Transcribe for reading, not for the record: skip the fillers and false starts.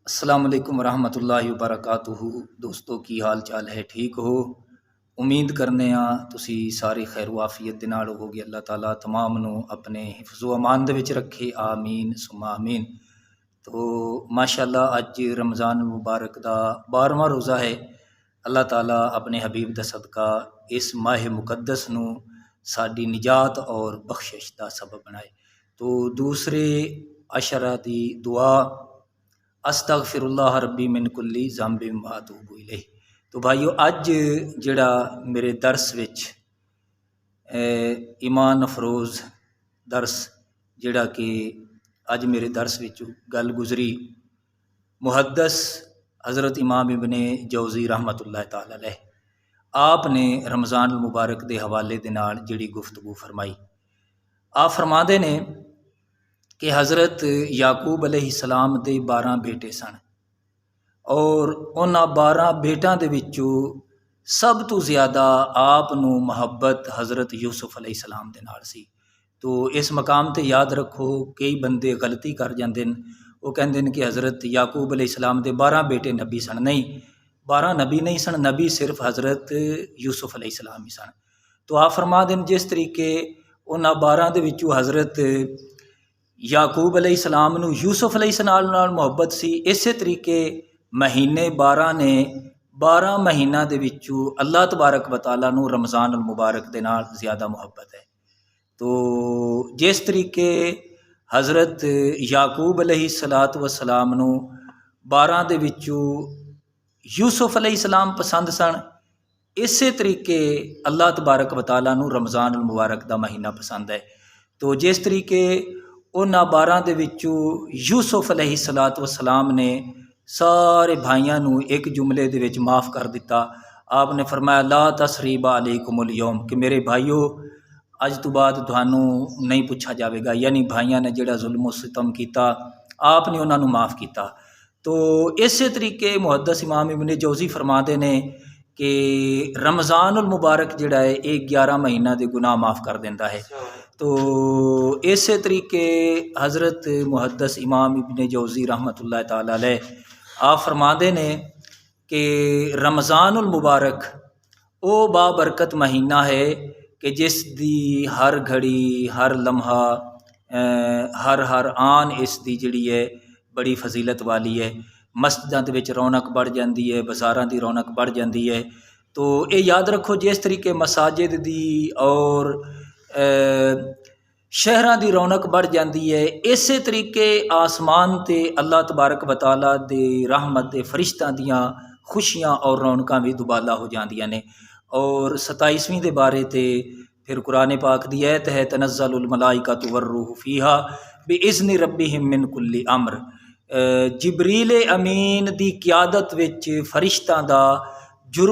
अस्सलाम वालेकुम रहमतुल्लाहि व बरकातुहू। दोस्तों की हाल चाल है, ठीक हो? उम्मीद करने तुसी सारी खैर वाफियत दे नाल होगे। अल्लाह ताला तमाम नू अपने हिफ्ज़ो अमान दे विच रखे, आमीन सुम्मा आमीन। तो माशाअल्लाह अज रमज़ान मुबारक दा 12वां रोज़ा है। अल्लाह ताला अपने हबीब दा सदका इस माह मुकद्दस नू साडी निजात और बख्शिश दा सबब बनाए। तो दूसरे अशरा दी दुआ, अस्तगफिरुल्लाह रब्बी मिन कुल्ली ज़ंबिन व अतूबु इलैह। तो भाईओ अज जिहड़ा मेरे दर्स विच ईमान अफरोज़ दर्स जिहड़ा कि अज मेरे दर्स विच गल गुजरी, मुहद्दस हज़रत इमाम इब्ने जौज़ी रहमतुल्लाह ताला अलैह आपने रमज़ान मुबारक के हवाले दे नाल जिहड़ी गुफ्तगू फरमाई। आप फरमाते ने कि हज़रत याकूब अलैहिस्सलाम दे 12 बेटे सन और उन्हां 12 बेटां दे विचों सब तो ज़्यादा आप नू मुहब्बत हज़रत यूसुफ अलैहिस्सलाम दे नाल सी। तो इस मकाम ते याद रखो, कई बंदे गलती कर जाते हैं, वो कहते हैं कि हज़रत याकूब अलैहिस्सलाम दे 12 बेटे नबी सन। नहीं, 12 नबी नहीं सन, नबी सिर्फ हज़रत यूसुफ अलैहिस्सलाम ही सन। तो आप फरमा दें जिस तरीके उन्हां 12 दे विचों हज़रत याकूब अलैहिस्सलाम नू यूसुफ अलैहिस्सलाम नाल मुहब्बत सी, इस तरीके महीने 12 ने 12 महीना दे विचों अल्लाह तबारक व तआला नू रमज़ान मुबारक दे नाल ज़्यादा मुहब्बत है। तो जिस तरीके हज़रत याकूब अलैहिस्सलातु वस्सलाम नू 12 दे विचों यूसुफ अलैहिस्सलाम पसंद सन, इस तरीके अल्लाह तबारक व तआला नू रमज़ान मुबारक दा महीना पसंद है। तो जिस तरीके उन्हां 12 दे विचों यूसुफ अलैहिस्सलातु वस्सलाम ने सारे भाइयों नू एक जुमले दे विच माफ़ कर दिता। आपने फरमाया ला तसरीबा अलैकुमुल यौम, कि मेरे भाइयों अज तो बाद तुहानू नहीं पूछा जाएगा, यानी भाइयों ने जिहड़ा जुल्म सितम किया आपने उन्होंने माफ़ किया। तो इस तरीके मुहद्दस इमाम इब्ने जौज़ी फरमाते ने कि रमज़ानुल मुबारक जिहड़ा है ये 11 महीना के गुनाह माफ़ कर देता है। तो इस तरीके हज़रत मुहद्दस इमाम इब्ने जौज़ी रहमतुल्लाह ताला अलैह आप फरमाते ने कि रमज़ानुल मुबारक वो बाबरकत महीना है कि जिस दी हर घड़ी हर लम्हा हर आन इस दी जिहड़ी है बड़ी फजीलत वाली है। मस्जिदां दे विच रौनक बढ़ जाती है, बाज़ारां दी रौनक बढ़ जाती है। तो ये याद रखो जिस तरीके मसाजिद दी और शहरां दी रौनक बढ़ जाती है, इस तरीके आसमान ते अल्लाह तबारक व तआला दे रहमत दे फरिश्तां दियां खुशियां और रौनकां भी दुबाला हो जांदियां ने। और 27वीं दे बारे ते फिर कुरान पाक दी आयत है तनज़्ज़लुल मलाइकतु वर्रूहु फ़ीहा बिइज़्नि रब्बिहिम मिन कुल्लि अम्र। जिबरील अमीन दी क़यादत विच फरिश्तां दा